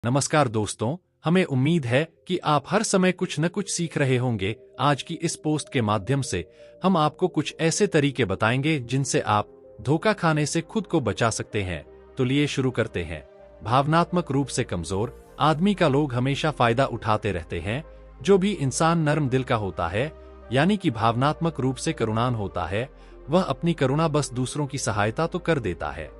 नमस्कार दोस्तों, हमें उम्मीद है कि आप हर समय कुछ न कुछ सीख रहे होंगे। आज की इस पोस्ट के माध्यम से हम आपको कुछ ऐसे तरीके बताएंगे जिनसे आप धोखा खाने से खुद को बचा सकते हैं। तो लिए शुरू करते हैं। भावनात्मक रूप से कमजोर आदमी का लोग हमेशा फायदा उठाते रहते हैं। जो भी इंसान नर्म दिल का होता है, यानी कि भावनात्मक रूप से करुणान होता है, वह अपनी करुणा बस दूसरों की सहायता तो कर देता है,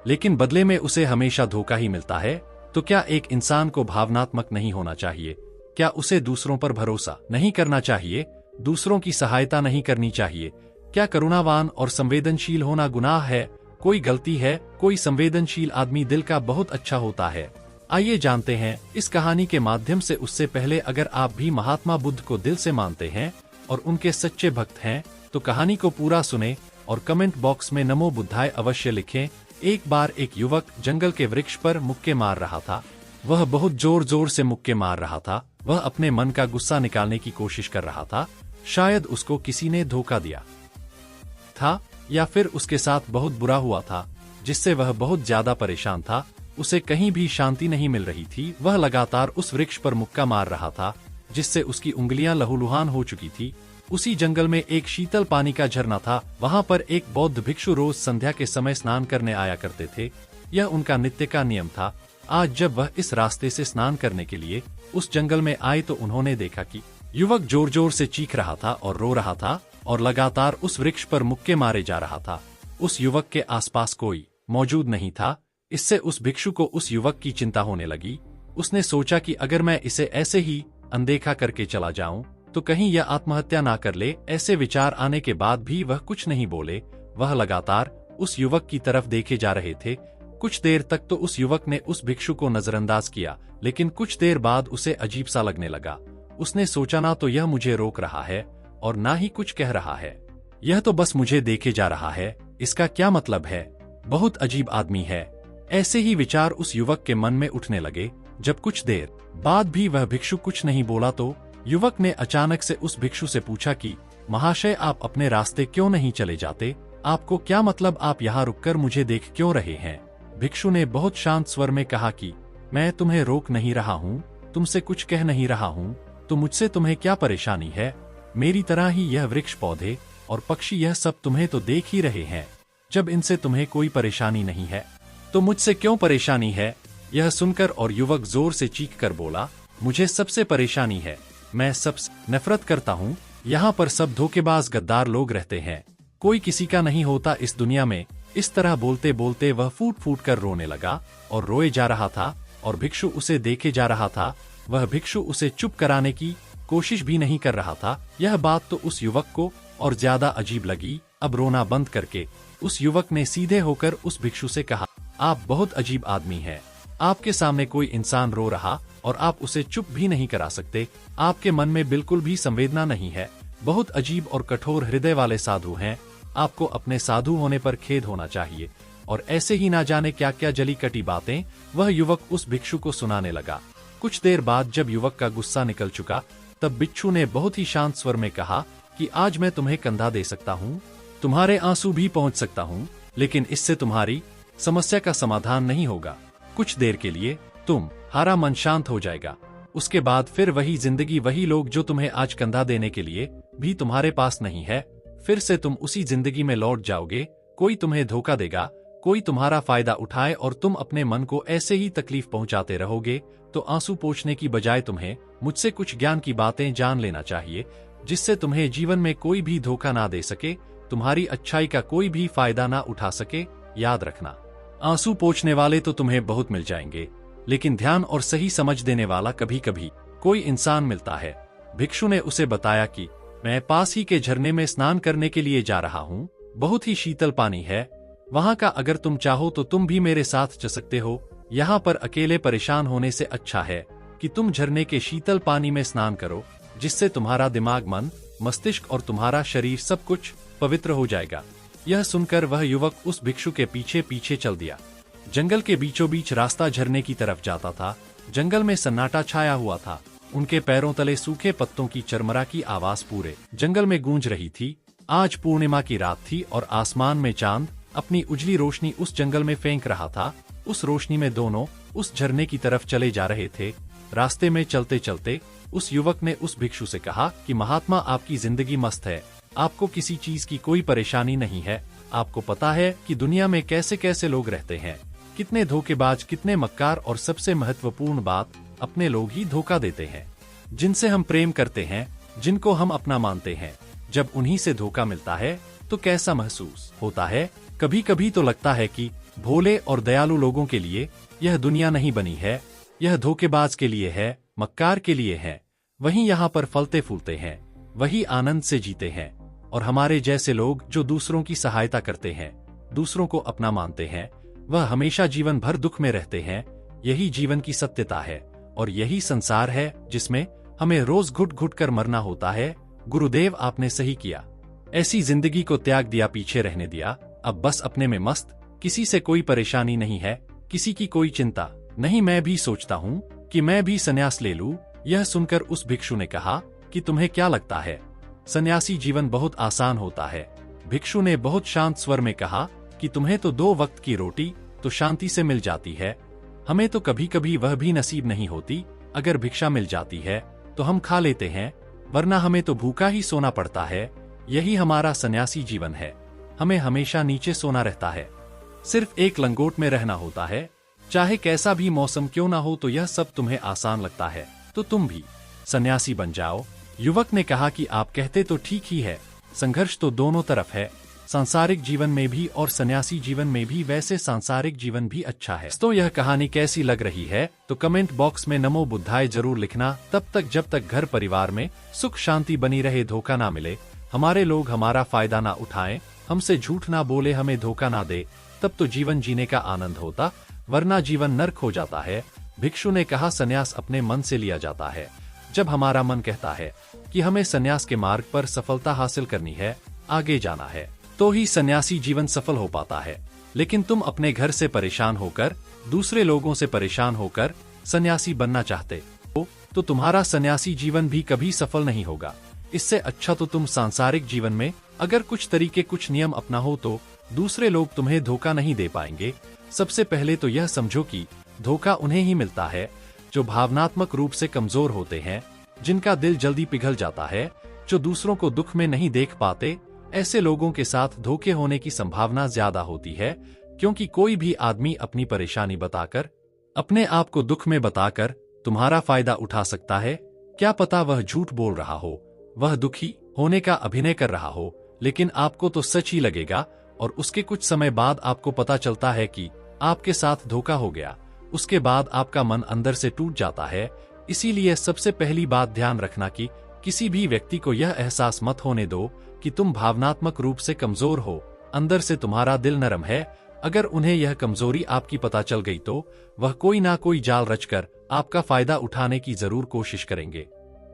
लेकिन बदले में उसे हमेशा धोखा ही मिलता है। तो क्या एक इंसान को भावनात्मक नहीं होना चाहिए? क्या उसे दूसरों पर भरोसा नहीं करना चाहिए? दूसरों की सहायता नहीं करनी चाहिए? क्या करुणावान और संवेदनशील होना गुनाह है? कोई गलती है? कोई संवेदनशील आदमी दिल का बहुत अच्छा होता है। आइए जानते हैं इस कहानी के माध्यम से। उससे पहले अगर आप भी महात्मा बुद्ध को दिल से मानते हैं और उनके सच्चे भक्त हैं, तो कहानी को पूरा सुने और कमेंट बॉक्स में नमो बुद्धाय अवश्य लिखें। एक बार एक युवक जंगल के वृक्ष पर मुक्के मार रहा था। वह बहुत जोर जोर से मुक्के मार रहा था। वह अपने मन का गुस्सा निकालने की कोशिश कर रहा था। शायद उसको किसी ने धोखा दिया था या फिर उसके साथ बहुत बुरा हुआ था, जिससे वह बहुत ज्यादा परेशान था। उसे कहीं भी शांति नहीं मिल रही थी। वह लगातार उस वृक्ष पर मुक्का मार रहा था, जिससे उसकी उंगलियां लहूलुहान हो चुकी थी। उसी जंगल में एक शीतल पानी का झरना था। वहां पर एक बौद्ध भिक्षु रोज संध्या के समय स्नान करने आया करते थे। यह उनका नित्य का नियम था। आज जब वह इस रास्ते से स्नान करने के लिए उस जंगल में आए, तो उन्होंने देखा कि युवक जोर जोर से चीख रहा था और रो रहा था और लगातार उस वृक्ष पर मुक्के मारे जा रहा था। उस युवक के आसपास कोई मौजूद नहीं था। इससे उस भिक्षु को उस युवक की चिंता होने लगी। उसने सोचा कि अगर मैं इसे ऐसे ही अनदेखा करके चला जाऊं, तो कहीं यह आत्महत्या ना कर ले। ऐसे विचार आने के बाद भी वह कुछ नहीं बोले। वह लगातार उस युवक की तरफ देखे जा रहे थे। कुछ देर तक तो उस युवक ने उस भिक्षु को नजरअंदाज किया, लेकिन कुछ देर बाद उसे अजीब सा लगने लगा। उसने सोचा, ना तो यह मुझे रोक रहा है और ना ही कुछ कह रहा है। यह तो बस मुझे देखे जा रहा है। इसका क्या मतलब है? बहुत अजीब आदमी है। ऐसे ही विचार उस युवक के मन में उठने लगे। जब कुछ देर बाद भी वह भिक्षु कुछ नहीं बोला, तो युवक ने अचानक से उस भिक्षु से पूछा कि महाशय, आप अपने रास्ते क्यों नहीं चले जाते? आपको क्या मतलब? आप यहाँ रुककर मुझे देख क्यों रहे हैं? भिक्षु ने बहुत शांत स्वर में कहा कि मैं तुम्हें रोक नहीं रहा हूँ, तुमसे कुछ कह नहीं रहा हूँ, तो मुझसे तुम्हें क्या परेशानी है? मेरी तरह ही यह वृक्ष, पौधे और पक्षी, यह सब तुम्हें तो देख ही रहे हैं। जब इनसे तुम्हें कोई परेशानी नहीं है, तो मुझसे क्यों परेशानी है? यह सुनकर और युवक जोर से चीख कर बोला, मुझे सबसे परेशानी है। मैं सबसे नफरत करता हूँ। यहाँ पर सब धोखेबाज गद्दार लोग रहते हैं। कोई किसी का नहीं होता इस दुनिया में। इस तरह बोलते बोलते वह फूट फूट कर रोने लगा और रोए जा रहा था और भिक्षु उसे देखे जा रहा था। वह भिक्षु उसे चुप कराने की कोशिश भी नहीं कर रहा था। यह बात तो उस युवक को और ज्यादा अजीब लगी। अब रोना बंद करके उस युवक ने सीधे होकर उस भिक्षु से कहा, आप बहुत अजीब आदमी हैं। आपके सामने कोई इंसान रो रहा और आप उसे चुप भी नहीं करा सकते। आपके मन में बिल्कुल भी संवेदना नहीं है। बहुत अजीब और कठोर हृदय वाले साधु हैं। आपको अपने साधु होने पर खेद होना चाहिए। और ऐसे ही ना जाने क्या क्या जली कटी बातें वह युवक उस भिक्षु को सुनाने लगा। कुछ देर बाद जब युवक का गुस्सा निकल चुका, तब भिक्षु ने बहुत ही शांत स्वर में कहा कि आज मैं तुम्हें कंधा दे सकता हूँ, तुम्हारे आंसू भी पहुँच सकता हूँ, लेकिन इससे तुम्हारी समस्या का समाधान नहीं होगा। कुछ देर के लिए तुम्हारा मन शांत हो जाएगा। उसके बाद फिर वही जिंदगी, वही लोग जो तुम्हें आज कंधा देने के लिए भी तुम्हारे पास नहीं है। फिर से तुम उसी जिंदगी में लौट जाओगे। कोई तुम्हें धोखा देगा, कोई तुम्हारा फायदा उठाए और तुम अपने मन को ऐसे ही तकलीफ पहुंचाते रहोगे। तो आंसू पोंछने की बजाय तुम्हें मुझसे कुछ ज्ञान की बातें जान लेना चाहिए, जिससे तुम्हें जीवन में कोई भी धोखा ना दे सके, तुम्हारी अच्छाई का कोई भी फायदा ना उठा सके। याद रखना, आंसू पोंछने वाले तो तुम्हें बहुत मिल जाएंगे, लेकिन ध्यान और सही समझ देने वाला कभी कभी कोई इंसान मिलता है। भिक्षु ने उसे बताया कि मैं पास ही के झरने में स्नान करने के लिए जा रहा हूँ। बहुत ही शीतल पानी है वहाँ का। अगर तुम चाहो तो तुम भी मेरे साथ चल सकते हो। यहाँ पर अकेले परेशान होने से अच्छा है कि तुम झरने के शीतल पानी में स्नान करो, जिससे तुम्हारा दिमाग, मन, मस्तिष्क और तुम्हारा शरीर सब कुछ पवित्र हो जाएगा। यह सुनकर वह युवक उस भिक्षु के पीछे पीछे चल दिया। जंगल के बीचों बीच रास्ता झरने की तरफ जाता था। जंगल में सन्नाटा छाया हुआ था। उनके पैरों तले सूखे पत्तों की चरमरा की आवाज पूरे जंगल में गूंज रही थी। आज पूर्णिमा की रात थी और आसमान में चांद अपनी उजली रोशनी उस जंगल में फेंक रहा था। उस रोशनी में दोनों उस झरने की तरफ चले जा रहे थे। रास्ते में चलते चलते उस युवक ने उस भिक्षु से कहा कि महात्मा, आपकी जिंदगी मस्त है, आपको किसी चीज की कोई परेशानी नहीं है। आपको पता है कि दुनिया में कैसे कैसे लोग रहते हैं, कितने धोखेबाज, कितने मक्कार, और सबसे महत्वपूर्ण बात, अपने लोग ही धोखा देते हैं। जिनसे हम प्रेम करते हैं, जिनको हम अपना मानते हैं, जब उन्हीं से धोखा मिलता है तो कैसा महसूस होता है। कभी कभी तो लगता है कि भोले और दयालु लोगों के लिए यह दुनिया नहीं बनी है, यह धोखेबाज के लिए है, मक्कार के लिए है। वहीं यहाँ पर फलते फूलते हैं, वही आनंद से जीते हैं। और हमारे जैसे लोग जो दूसरों की सहायता करते हैं, दूसरों को अपना मानते हैं, वह हमेशा जीवन भर दुख में रहते हैं। यही जीवन की सत्यता है और यही संसार है जिसमें हमें रोज घुट घुट कर मरना होता है। गुरुदेव, आपने सही किया, ऐसी जिंदगी को त्याग दिया, पीछे रहने दिया। अब बस अपने में मस्त, किसी से कोई परेशानी नहीं है, किसी की कोई चिंता नहीं। मैं भी सोचता हूँ कि मैं भी संन्यास ले लूं। यह सुनकर उस भिक्षु ने कहा कि तुम्हें क्या लगता है, सन्यासी जीवन बहुत आसान होता है? भिक्षु ने बहुत शांत स्वर में कहा कि तुम्हें तो 2 वक्त की रोटी तो शांति से मिल जाती है, हमें तो कभी कभी वह भी नसीब नहीं होती। अगर भिक्षा मिल जाती है तो हम खा लेते हैं, वरना हमें तो भूखा ही सोना पड़ता है। यही हमारा सन्यासी जीवन है, हमें हमेशा नीचे सोना रहता है, सिर्फ एक लंगोट में रहना होता है। चाहे कैसा भी मौसम क्यों ना हो, तो यह सब तुम्हें आसान लगता है, तो तुम भी सन्यासी बन जाओ। युवक ने कहा कि आप कहते तो ठीक ही है, संघर्ष तो दोनों तरफ है, सांसारिक जीवन में भी और सन्यासी जीवन में भी। वैसे सांसारिक जीवन भी अच्छा है। तो यह कहानी कैसी लग रही है तो कमेंट बॉक्स में नमो बुद्धाय जरूर लिखना। तब तक जब तक घर परिवार में सुख शांति बनी रहे, धोखा ना मिले, हमारे लोग हमारा फायदा ना उठाएं, हमसे झूठ ना बोले, हमें धोखा ना दे, तब तो जीवन जीने का आनंद होता, वरना जीवन नर्क हो जाता है। भिक्षु ने कहा, संन्यास अपने मन से लिया जाता है। जब हमारा मन कहता है कि हमें संन्यास के मार्ग पर सफलता हासिल करनी है, आगे जाना है, तो ही सन्यासी जीवन सफल हो पाता है। लेकिन तुम अपने घर से परेशान होकर, दूसरे लोगों से परेशान होकर सन्यासी बनना चाहते हो, तो तुम्हारा सन्यासी जीवन भी कभी सफल नहीं होगा। इससे अच्छा तो तुम सांसारिक जीवन में अगर कुछ तरीके, कुछ नियम अपना हो, तो दूसरे लोग तुम्हें धोखा नहीं दे पाएंगे। सबसे पहले तो यह समझो कि धोखा उन्हें ही मिलता है जो भावनात्मक रूप से कमजोर होते हैं, जिनका दिल जल्दी पिघल जाता है, जो दूसरों को दुख में नहीं देख पाते। ऐसे लोगों के साथ धोखे होने की संभावना ज्यादा होती है, क्योंकि कोई भी आदमी अपनी परेशानी बताकर, अपने आप को दुख में बताकर तुम्हारा फायदा उठा सकता है। क्या पता वह झूठ बोल रहा हो, वह दुखी होने का अभिनय कर रहा हो, लेकिन आपको तो सच ही लगेगा। और उसके कुछ समय बाद आपको पता चलता है कि आपके साथ धोखा हो गया। उसके बाद आपका मन अंदर से टूट जाता है। इसीलिए सबसे पहली बात ध्यान रखना कि किसी भी व्यक्ति को यह एहसास मत होने दो कि तुम भावनात्मक रूप से कमजोर हो, अंदर से तुम्हारा दिल नरम है। अगर उन्हें यह कमजोरी आपकी पता चल गई तो वह कोई ना कोई जाल रचकर आपका फायदा उठाने की जरूर कोशिश करेंगे।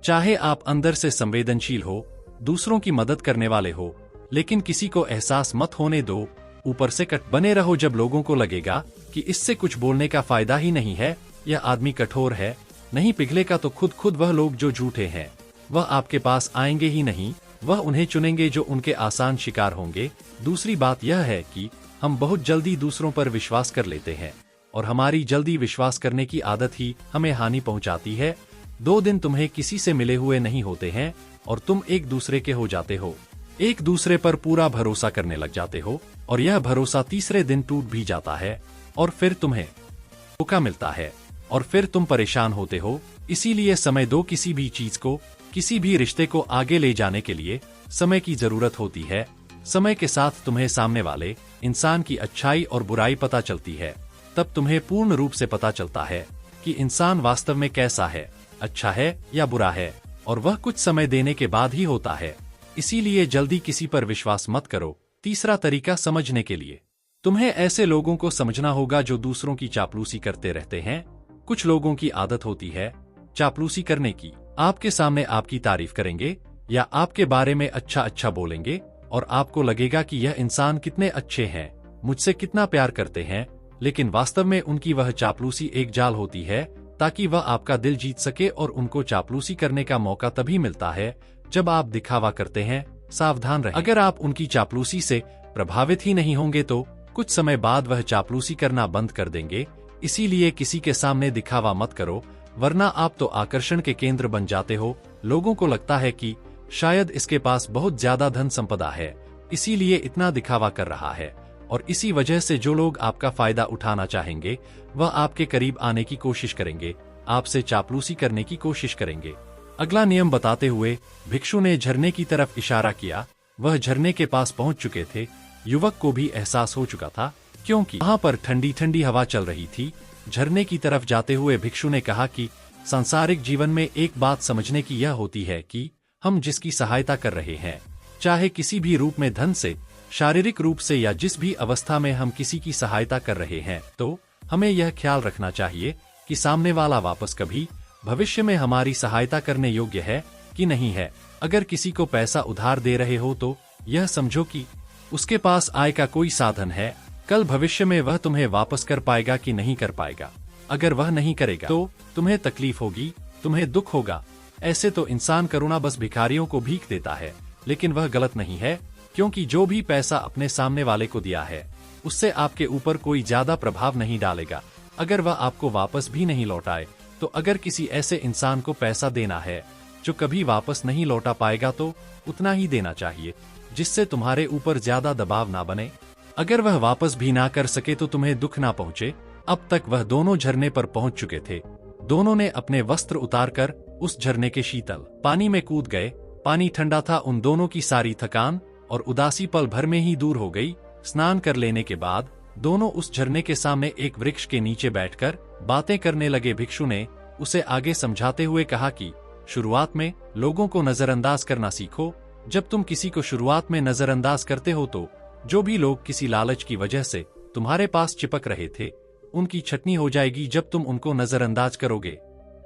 चाहे आप अंदर से संवेदनशील हो, दूसरों की मदद करने वाले हो, लेकिन किसी को एहसास मत होने दो, ऊपर से कट बने रहो। जब लोगों को लगेगा कि इससे कुछ बोलने का फायदा ही नहीं है, यह आदमी कठोर है, नहीं पिघलेगा, तो खुद वह लोग जो झूठे हैं वह आपके पास आएंगे ही नहीं, वह उन्हें चुनेंगे जो उनके आसान शिकार होंगे। दूसरी बात यह है कि हम बहुत जल्दी दूसरों पर विश्वास कर लेते हैं, और हमारी जल्दी विश्वास करने की आदत ही हमें हानि पहुंचाती है। 2 दिन तुम्हें किसी से मिले हुए नहीं होते हैं और तुम एक दूसरे के हो जाते हो, एक दूसरे पर पूरा भरोसा करने लग जाते हो, और यह भरोसा तीसरे दिन टूट भी जाता है, और फिर तुम्हें धोखा मिलता है, और फिर तुम परेशान होते हो। इसीलिए समय दो। किसी भी चीज को, किसी भी रिश्ते को आगे ले जाने के लिए समय की जरूरत होती है। समय के साथ तुम्हें सामने वाले इंसान की अच्छाई और बुराई पता चलती है, तब तुम्हें पूर्ण रूप से पता चलता है कि इंसान वास्तव में कैसा है, अच्छा है या बुरा है, और वह कुछ समय देने के बाद ही होता है। इसीलिए जल्दी किसी पर विश्वास मत करो। तीसरा तरीका समझने के लिए तुम्हें ऐसे लोगों को समझना होगा जो दूसरों की चापलूसी करते रहते हैं। कुछ लोगों की आदत होती है चापलूसी करने की। आपके सामने आपकी तारीफ करेंगे या आपके बारे में अच्छा बोलेंगे, और आपको लगेगा कि यह इंसान कितने अच्छे हैं, मुझसे कितना प्यार करते हैं, लेकिन वास्तव में उनकी वह चापलूसी एक जाल होती है ताकि वह आपका दिल जीत सके। और उनको चापलूसी करने का मौका तभी मिलता है जब आप दिखावा करते हैं। सावधान रहें, अगर आप उनकी चापलूसी से प्रभावित ही नहीं होंगे तो कुछ समय बाद वह चापलूसी करना बंद कर देंगे। इसीलिए किसी के सामने दिखावा मत करो, वरना आप तो आकर्षण के केंद्र बन जाते हो। लोगों को लगता है कि शायद इसके पास बहुत ज्यादा धन संपदा है, इसीलिए इतना दिखावा कर रहा है, और इसी वजह से जो लोग आपका फायदा उठाना चाहेंगे वह आपके करीब आने की कोशिश करेंगे, आपसे चापलूसी करने की कोशिश करेंगे। अगला नियम बताते हुए भिक्षु ने झरने की तरफ इशारा किया। वह झरने के पास पहुंच चुके थे। युवक को भी एहसास हो चुका था, क्योंकि वहां पर ठंडी ठंडी हवा चल रही थी। झरने की तरफ जाते हुए भिक्षु ने कहा कि सांसारिक जीवन में एक बात समझने की यह होती है कि हम जिसकी सहायता कर रहे हैं, चाहे किसी भी रूप में, धन से, शारीरिक रूप से, या जिस भी अवस्था में हम किसी की सहायता कर रहे हैं, तो हमें यह ख्याल रखना चाहिए कि सामने वाला वापस कभी भविष्य में हमारी सहायता करने योग्य है कि नहीं है। अगर किसी को पैसा उधार दे रहे हो तो यह समझो कि उसके पास आय का कोई साधन है, कल भविष्य में वह तुम्हें वापस कर पाएगा कि नहीं कर पाएगा। अगर वह नहीं करेगा तो तुम्हें तकलीफ होगी, तुम्हें दुख होगा। ऐसे तो इंसान करुणा बस भिखारियों को भीख देता है, लेकिन वह गलत नहीं है, क्योंकि जो भी पैसा अपने सामने वाले को दिया है उससे आपके ऊपर कोई ज्यादा प्रभाव नहीं डालेगा, अगर वह आपको वापस भी नहीं लौटाए। तो अगर किसी ऐसे इंसान को पैसा देना है जो कभी वापस नहीं लौटा पाएगा तो उतना ही देना चाहिए, जिससे तुम्हारे ऊपर ज्यादा दबाव ना बने। अगर वह वापस भी ना कर सके तो तुम्हें दुख ना पहुंचे। अब तक वह दोनों झरने पर पहुंच चुके थे। दोनों ने अपने वस्त्र उतारकर उस झरने के शीतल पानी में कूद गए। पानी ठंडा था। उन दोनों की सारी थकान और उदासी पल भर में ही दूर हो गई। स्नान कर लेने के बाद दोनों उस झरने के सामने एक वृक्ष के नीचे बैठकर बातें करने लगे। भिक्षु ने उसे आगे समझाते हुए कहा कि शुरुआत में लोगों को नजरअंदाज करना सीखो। जब तुम किसी को शुरुआत में नजरअंदाज करते हो तो जो भी लोग किसी लालच की वजह से तुम्हारे पास चिपक रहे थे, उनकी छटनी हो जाएगी। जब तुम उनको नजरअंदाज करोगे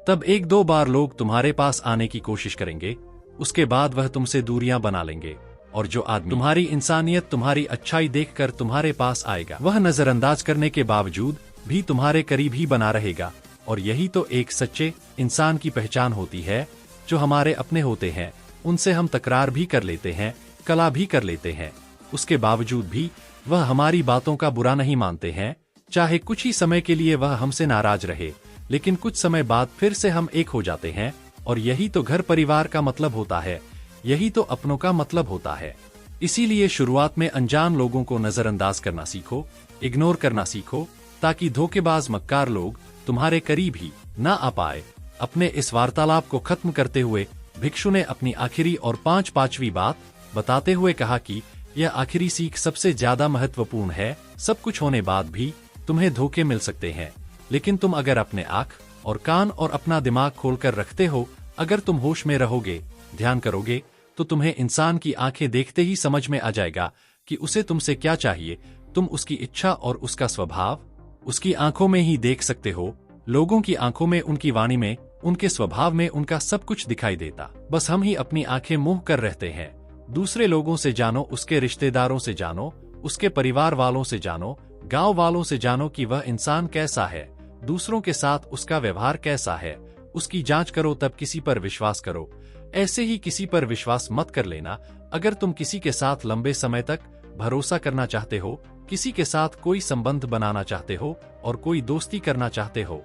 तब एक दो बार लोग तुम्हारे पास आने की कोशिश करेंगे, उसके बाद वह तुमसे दूरियां बना लेंगे, और जो आदमी तुम्हारी इंसानियत, तुम्हारी अच्छाई देखकर तुम्हारे पास आएगा, वह नजरअंदाज करने के बावजूद भी तुम्हारे करीब ही बना रहेगा। और यही तो एक सच्चे इंसान की पहचान होती है। जो हमारे अपने होते हैं उनसे हम तकरार भी कर लेते हैं, कला भी कर लेते हैं, उसके बावजूद भी वह हमारी बातों का बुरा नहीं मानते हैं। चाहे कुछ ही समय के लिए वह हमसे नाराज रहे, लेकिन कुछ समय बाद फिर से हम एक हो जाते हैं। और यही तो घर परिवार का मतलब होता है, यही तो अपनों का मतलब होता है। इसीलिए शुरुआत में अनजान लोगों को नजरअंदाज करना सीखो, इग्नोर करना सीखो, ताकि धोखेबाज मक्कार लोग तुम्हारे करीब ही ना आ पाए। अपने इस वार्तालाप को खत्म करते हुए भिक्षु ने अपनी आखिरी और पांचवी बात बताते हुए कहा कि यह आखिरी सीख सबसे ज्यादा महत्वपूर्ण है। सब कुछ होने बाद भी तुम्हें धोखे मिल सकते हैं, लेकिन तुम अगर अपने आंख और कान और अपना दिमाग खोलकर रखते हो, अगर तुम होश में रहोगे, ध्यान करोगे, तो तुम्हें इंसान की आंखें देखते ही समझ में आ जाएगा कि उसे तुमसे क्या चाहिए। तुम उसकी इच्छा और उसका स्वभाव उसकी आंखों में ही देख सकते हो। लोगों की आंखों में, उनकी वाणी में, उनके स्वभाव में उनका सब कुछ दिखाई देता। बस हम ही अपनी आंखें मूंद कर रहते हैं। दूसरे लोगों से जानो, उसके रिश्तेदारों से जानो, उसके परिवार वालों से जानो, गांव वालों से जानो कि वह इंसान कैसा है, दूसरों के साथ उसका व्यवहार कैसा है। उसकी जांच करो, तब किसी पर विश्वास करो। ऐसे ही किसी पर विश्वास मत कर लेना। अगर तुम किसी के साथ लंबे समय तक भरोसा करना चाहते हो, किसी के साथ कोई संबंध बनाना चाहते हो और कोई दोस्ती करना चाहते हो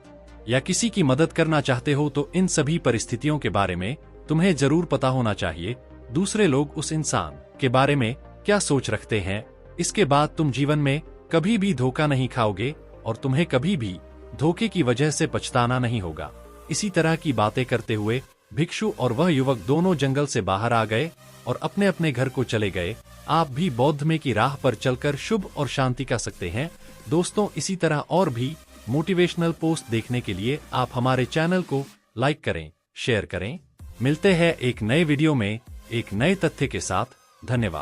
या किसी की मदद करना चाहते हो, तो इन सभी परिस्थितियों के बारे में तुम्हें जरूर पता होना चाहिए। दूसरे लोग उस इंसान के बारे में क्या सोच रखते हैं। इसके बाद तुम जीवन में कभी भी धोखा नहीं खाओगे और तुम्हें कभी भी धोखे की वजह से पछताना नहीं होगा। इसी तरह की बातें करते हुए भिक्षु और वह युवक दोनों जंगल से बाहर आ गए और अपने अपने घर को चले गए। आप भी बौद्ध में की राह पर चलकर शुभ और शांति का सकते हैं। दोस्तों, इसी तरह और भी मोटिवेशनल पोस्ट देखने के लिए आप हमारे चैनल को लाइक करें, शेयर करें। मिलते हैं एक नए वीडियो में एक नए तथ्य के साथ। धन्यवाद।